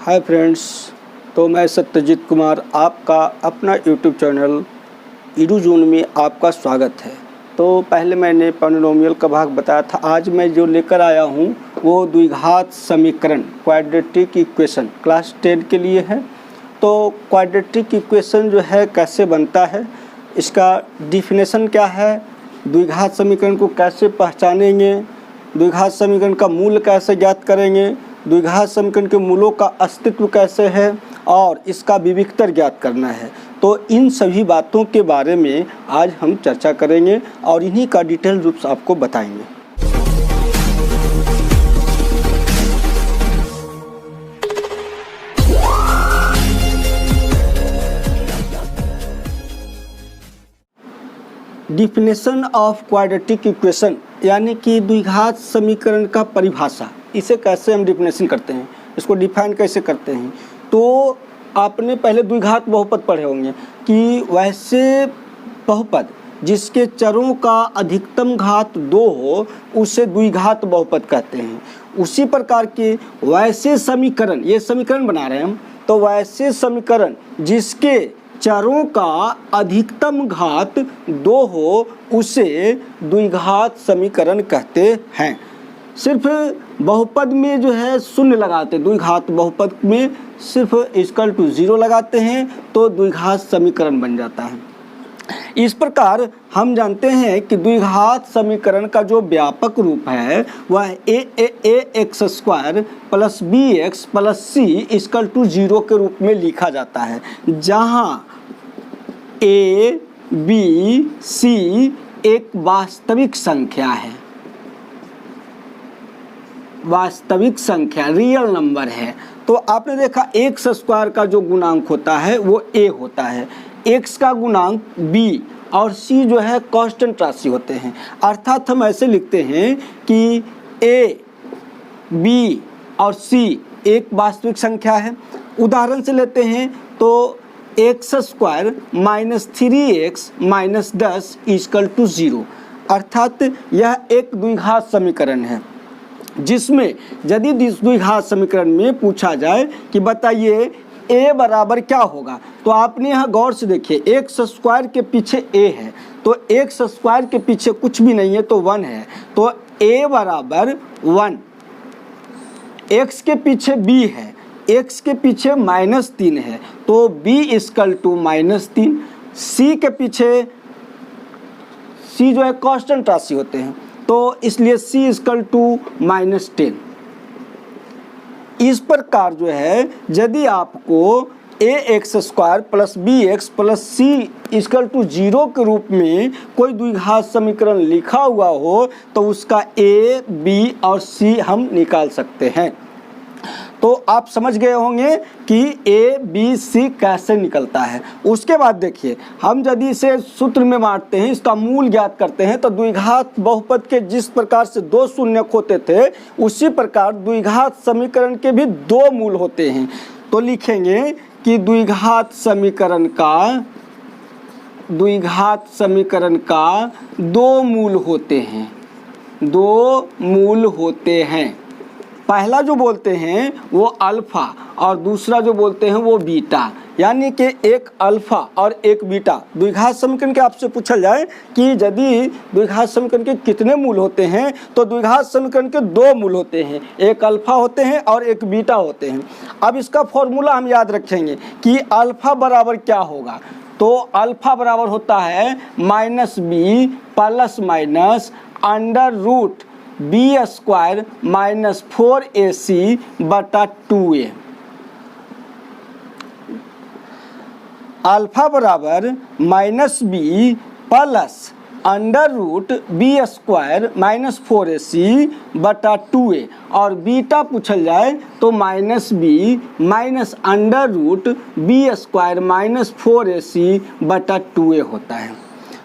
Hi friends, तो मैं सत्यजीत कुमार आपका अपना यूट्यूब चैनल ईडूजोन में आपका स्वागत है। तो पहले मैंने पॉलिनोमियल का भाग बताया था। आज मैं जो लेकर आया हूँ वो द्विघात समीकरण क्वाड्रेटिक इक्वेशन क्लास 10 के लिए है। तो क्वाड्रेटिक इक्वेशन जो है कैसे बनता है, इसका डिफिनेशन क्या है, द्विघात समीकरण को कैसे पहचानेंगे, द्विघात समीकरण का मूल कैसे ज्ञात करेंगे, द्विघात समीकरण के मूलों का अस्तित्व कैसे है और इसका विविक्तर ज्ञात करना है। तो इन सभी बातों के बारे में आज हम चर्चा करेंगे और इन्हीं का डिटेल रूप से आपको बताएंगे। डिफिनेशन ऑफ क्वाड्रेटिक इक्वेशन यानी कि द्विघात समीकरण का परिभाषा, इसे कैसे हम डिफिनेशन करते हैं, इसको डिफाइन कैसे करते हैं। तो आपने पहले द्विघात बहुपद पढ़े होंगे कि वैसे बहुपद जिसके चरों का अधिकतम घात 2 हो उसे द्विघात बहुपद कहते हैं। उसी प्रकार के वैसे समीकरण, ये समीकरण बना रहे हैं हम, तो वैसे समीकरण जिसके चरों का अधिकतम घात 2 हो उसे द्विघात समीकरण कहते हैं। सिर्फ बहुपद में जो है शून्य लगाते, द्विघात बहुपद में सिर्फ इक्वल टू 0 लगाते हैं तो द्विघात समीकरण बन जाता है। इस प्रकार हम जानते हैं कि द्विघात समीकरण का जो व्यापक रूप है वह ax² plus bx plus c equal to 0 के रूप में लिखा जाता है, जहाँ a, b, c एक वास्तविक संख्या है, वास्तविक संख्या रियल नंबर है। तो आपने देखा x² का जो गुणांक होता है वो a होता है, x का गुणांक b और c जो है कांस्टेंट राशि होते हैं। अर्थात हम ऐसे लिखते हैं कि a, b और c एक वास्तविक संख्या है। उदाहरण से लेते हैं तो x² minus 3x minus 10 equal to 0, अर्थात यह एक द्विघात समीकरण है जिसमें यदि द्विघात समीकरण में पूछा जाए कि बताइए a बराबर क्या होगा, तो आपने यहाँ गौर से देखिए x² के पीछे a है, तो x² के पीछे कुछ भी नहीं है तो 1 है, तो a बराबर 1। x के पीछे b है, x के पीछे -3 है तो b इक्वल टू -3। c के पीछे c जो है कांस्टेंट राशि होते हैं तो इसलिए c इक्वल टू -10। इस प्रकार जो है यदि आपको ax² plus bx plus c equal to 0 के रूप में कोई द्विघात समीकरण लिखा हुआ हो तो उसका a, b और c हम निकाल सकते हैं। तो आप समझ गए होंगे कि a, b, c कैसे निकलता है। उसके बाद देखिए हम यदि इसे सूत्र में बांटते हैं, इसका मूल ज्ञात करते हैं, तो द्विघात बहुपद के जिस प्रकार से 2 शून्यक होते थे उसी प्रकार द्विघात समीकरण के भी 2 मूल होते हैं। तो लिखेंगे कि द्विघात समीकरण का 2 मूल होते हैं, 2 मूल होते हैं। पहला जो बोलते हैं वो अल्फा और दूसरा जो बोलते हैं वो बीटा, यानी कि एक अल्फा और एक बीटा। द्विघात समीकरण के आपसे पूछा जाए कि यदि द्विघात समीकरण के कितने मूल होते हैं, तो द्विघात समीकरण के 2 मूल होते हैं, एक अल्फा होते हैं और एक बीटा होते हैं। अब इसका फॉर्मूला हम याद रखेंगे कि अल्फा बराबर क्या होगा, तो अल्फा बराबर होता है -b plus minus √ b² minus 4ac बटा 2a। अल्फा बराबर -b plus √ b² minus 4ac बटा 2a और बीटा पूछल जाए तो -b minus √ b² minus 4ac बटा 2a होता है।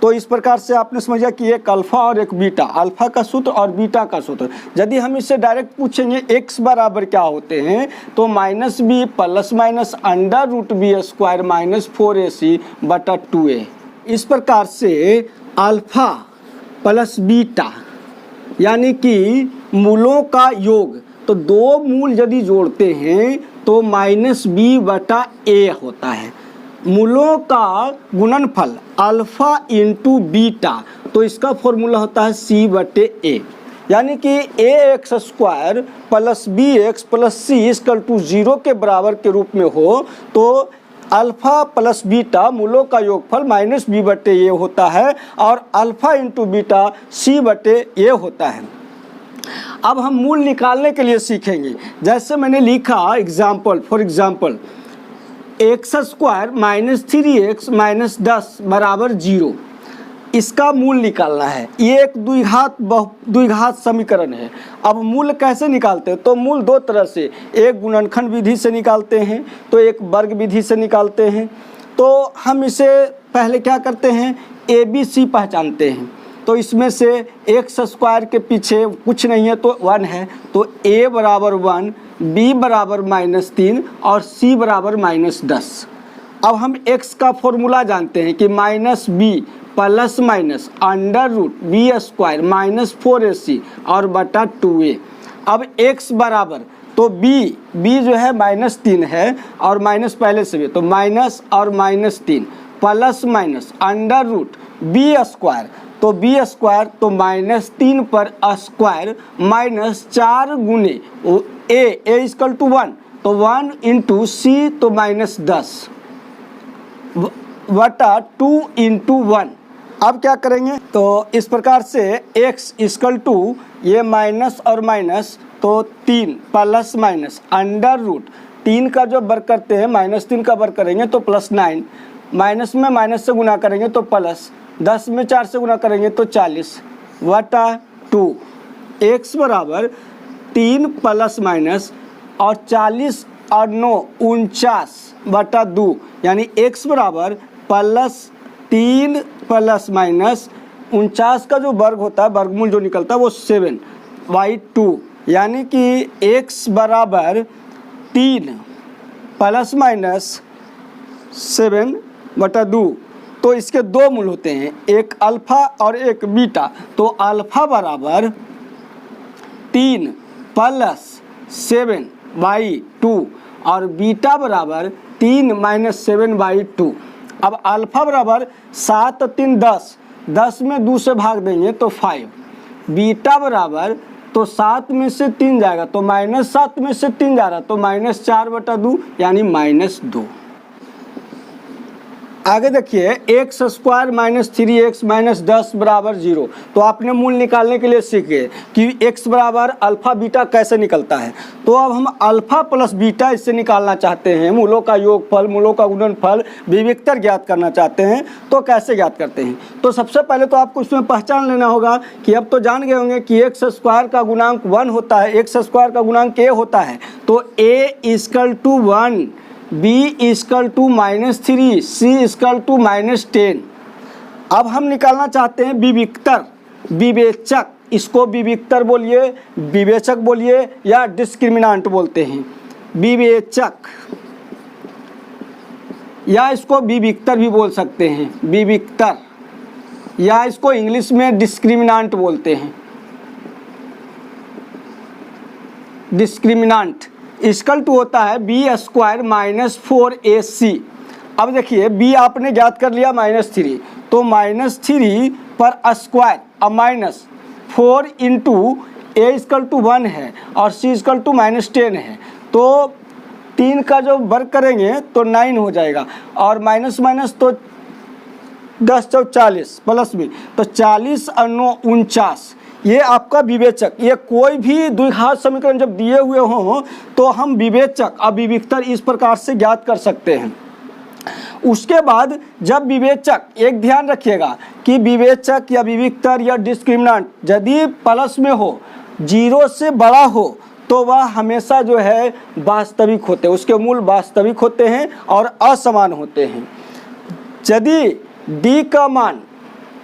तो इस प्रकार से आपने समझा कि एक अल्फा और एक बीटा, अल्फा का सूत्र और बीटा का सूत्र। यदि हम इससे डायरेक्ट पूछेंगे x बराबर क्या होते हैं, तो -b plus minus √ b² minus 4ac बटा 2a। इस प्रकार से अल्फा प्लस बीटा यानी कि मूलों का योग, तो 2 मूल यदि जोड़ते हैं तो -b/a होता है। मूलों का गुणनफल अल्फा इंटू बीटा, तो इसका फॉर्मूला होता है c/a, यानी कि ax² plus bx plus c equal to 0 के बराबर के रूप में हो तो अल्फा प्लस बीटा मूलों का योगफल -b/a होता है और अल्फा इंटू बीटा c/a होता है। अब हम मूल निकालने के लिए सीखेंगे। जैसे मैंने लिखा example, for example x² -3x - 10 बराबर 0, इसका मूल निकालना है। ये एक द्विघात समीकरण है। अब मूल कैसे निकालते हैं? तो मूल दो तरह से, एक गुणनखंड विधि से निकालते हैं तो एक वर्ग विधि से निकालते हैं। तो हम इसे पहले क्या करते हैं, ABC पहचानते हैं। तो इसमें से x² के पीछे कुछ नहीं है तो 1 है, तो a बराबर 1, b बराबर -3 और c बराबर -10। अब हम x का फॉर्मूला जानते हैं कि -b plus minus √b² -4ac और बटा 2a। अब x बराबर, तो b जो है -3 है और माइनस पहले से भी, तो माइनस और -3 प्लस माइनस √b², तो b² तो -3 पर स्क्वायर माइनस 4 गुने a इक्वल टू 1, तो 1 इंटू c तो -10 बटा 2 इंटू 1। अब क्या करेंगे, तो इस प्रकार से x इक्वल टू ये माइनस और माइनस तो 3 प्लस माइनस √3 का जो वर्ग करते हैं -3 का वर्ग करेंगे तो +9, माइनस में माइनस से गुना करेंगे तो प्लस, 10 में 4 से गुना करेंगे तो 40 बटा 2। x बराबर 3 प्लस माइनस और 40 और 9 49 बटा 2, यानी x बराबर +3 प्लस माइनस 49 का जो वर्ग होता है, वर्गमूल जो निकलता है वो 7/2, यानी कि x बराबर 3 प्लस माइनस 7/2। तो इसके दो मूल होते हैं, एक अल्फा और एक बीटा। तो अल्फा बराबर 3 प्लस 7/2 और बीटा बराबर 3 - 7/2। अब अल्फा बराबर 7 3 10, 10 में 2 से भाग देंगे तो 5। बीटा बराबर, तो 7 में से 3 जाएगा तो -7 में से 3 जा रहा तो -4/2, यानी -2। आगे देखिए x² -3x - 10 बराबर 0। तो आपने मूल निकालने के लिए सीखे कि x बराबर अल्फा बीटा कैसे निकलता है। तो अब हम अल्फा प्लस बीटा इससे निकालना चाहते हैं, मूलों का योगफल, मूलों का गुणनफल, विविक्तर ज्ञात करना चाहते हैं। तो कैसे ज्ञात करते हैं? तो सबसे पहले तो आपको इसमें पहचान लेना होगा कि अब तो जान गए होंगे कि x² का गुणांक 1 होता है, x² का गुणांक a होता है। तो a equal to 1, b equal to -3, c equal to -10। अब हम निकालना चाहते हैं विविक्तर, विवेचक। इसको विविक्तर बोलिए, विवेचक बोलिए या डिस्क्रिमिनांट बोलते हैं, विवेचक, या इसको विविक्तर भी बोल सकते हैं, विविक्तर, या इसको इंग्लिश में डिस्क्रिमिनांट बोलते हैं, डिस्क्रिमिनांट। इक्वल टू होता है b² -4ac। अब देखिए b आपने ज्ञात कर लिया -3, तो -3 पर स्क्वायर अब -4 इंटू a इक्वल टू 1 है और c इक्वल टू -10 है। तो 3 का जो वर्ग करेंगे तो 9 हो जाएगा और माइनस माइनस तो 10 × 40 प्लस में तो 40 और 9 49। ये आपका विवेचक। ये कोई भी द्विघात समीकरण जब दिए हुए हों तो हम विवेचक और विविक्तर इस प्रकार से ज्ञात कर सकते हैं। उसके बाद जब विवेचक, एक ध्यान रखिएगा कि विवेचक या विविक्तर या डिस्क्रिमिनेंट यदि प्लस में हो, 0 से बड़ा हो, तो वह हमेशा जो है वास्तविक होते हैं, उसके मूल वास्तविक होते हैं और असमान होते हैं। यदि d का मान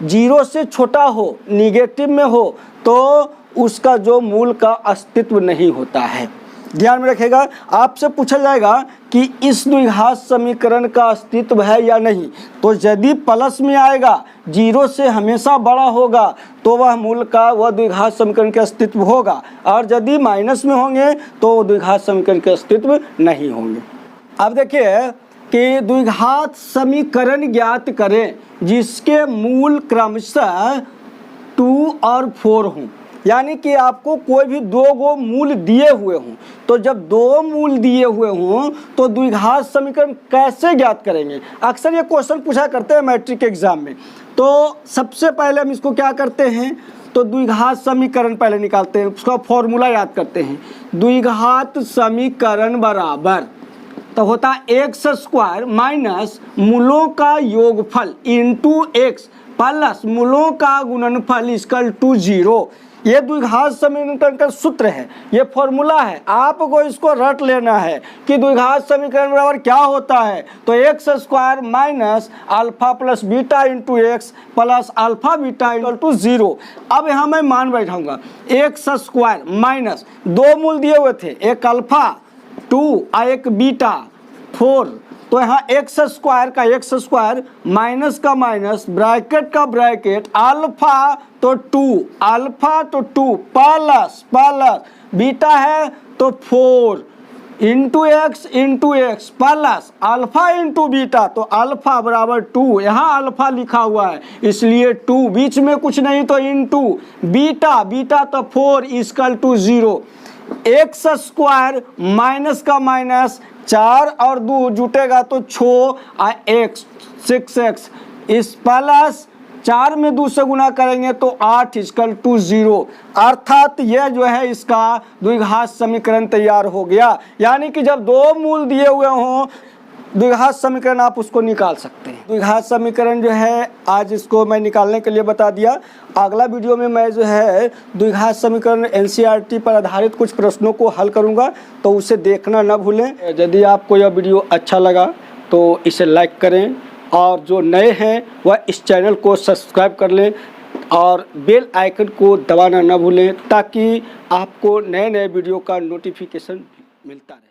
0 से छोटा हो, निगेटिव में हो, तो उसका जो मूल का अस्तित्व नहीं होता है। ध्यान में रखेगा, आपसे पूछा जाएगा कि इस द्विघात समीकरण का अस्तित्व है या नहीं, तो यदि प्लस में आएगा, जीरो से हमेशा बड़ा होगा, तो वह मूल का वह द्विघात समीकरण के अस्तित्व होगा, और यदि माइनस में होंगे तो वो द्विघात समीकरण के अस्तित्व नहीं होंगे। अब देखिए कि द्विघात समीकरण ज्ञात करें जिसके मूल क्रमशः 2 और 4 हों, यानी कि आपको कोई भी दो मूल दिए हुए हों, तो जब दो मूल दिए हुए हों तो द्विघात समीकरण कैसे ज्ञात करेंगे। अक्सर ये क्वेश्चन पूछा करते हैं मैट्रिक एग्जाम में। तो सबसे पहले हम इसको क्या करते हैं, तो द्विघात समीकरण पहले निकालते हैं, उसका फॉर्मूला याद करते हैं। द्विघात समीकरण बराबर तो होता है एक्स स्क्वायर माइनस मूलों का योगफल इंटू एक्स प्लस मूलों का गुणनफल इक्वल टू 0। ये द्विघात समीकरण का सूत्र है, ये फॉर्मूला है, आपको इसको रट लेना है कि द्विघात समीकरण बराबर क्या होता है। तो x square minus alpha plus beta into x plus alpha beta equal to 0। अब यहाँ मैं मान बैठाऊंगा एक्स स्क्वायर माइनस दो मूल दिए हुए थे, एक अल्फा 2 और एक बीटा 4, तो यहाँ एक्स स्क्वायर का एक्स स्क्वायर माइनस का माइनस ब्रैकेट का ब्रैकेट अल्फा तो 2 अल्फा तो 2 प्लस बीटा है तो 4 into x plus alpha into beta तो अल्फा बराबर 2, यहाँ अल्फा लिखा हुआ है इसलिए 2, बीच में कुछ नहीं तो इंटू बीटा तो 4 equal to 0। X square minus का माइनस 4 और 2 जुटेगा तो 6 एक्स 6x इस प्लस 4 में 2 से गुना करेंगे तो 8 इक्वल टू 0। अर्थात यह जो है इसका द्विघात समीकरण तैयार हो गया। यानी कि जब दो मूल दिए हुए हों द्विघात समीकरण आप उसको निकाल सकते हैं। द्विघात समीकरण जो है आज इसको मैं निकालने के लिए बता दिया। अगला वीडियो में मैं जो है द्विघात समीकरण एनसीईआरटी पर आधारित कुछ प्रश्नों को हल करूंगा, तो उसे देखना न भूलें। यदि आपको यह वीडियो अच्छा लगा तो इसे लाइक करें, और जो नए हैं वह इस चैनल को सब्सक्राइब कर लें और बेल आइकन को दबाना न भूलें, ताकि आपको नए वीडियो का नोटिफिकेशन मिलता रहे।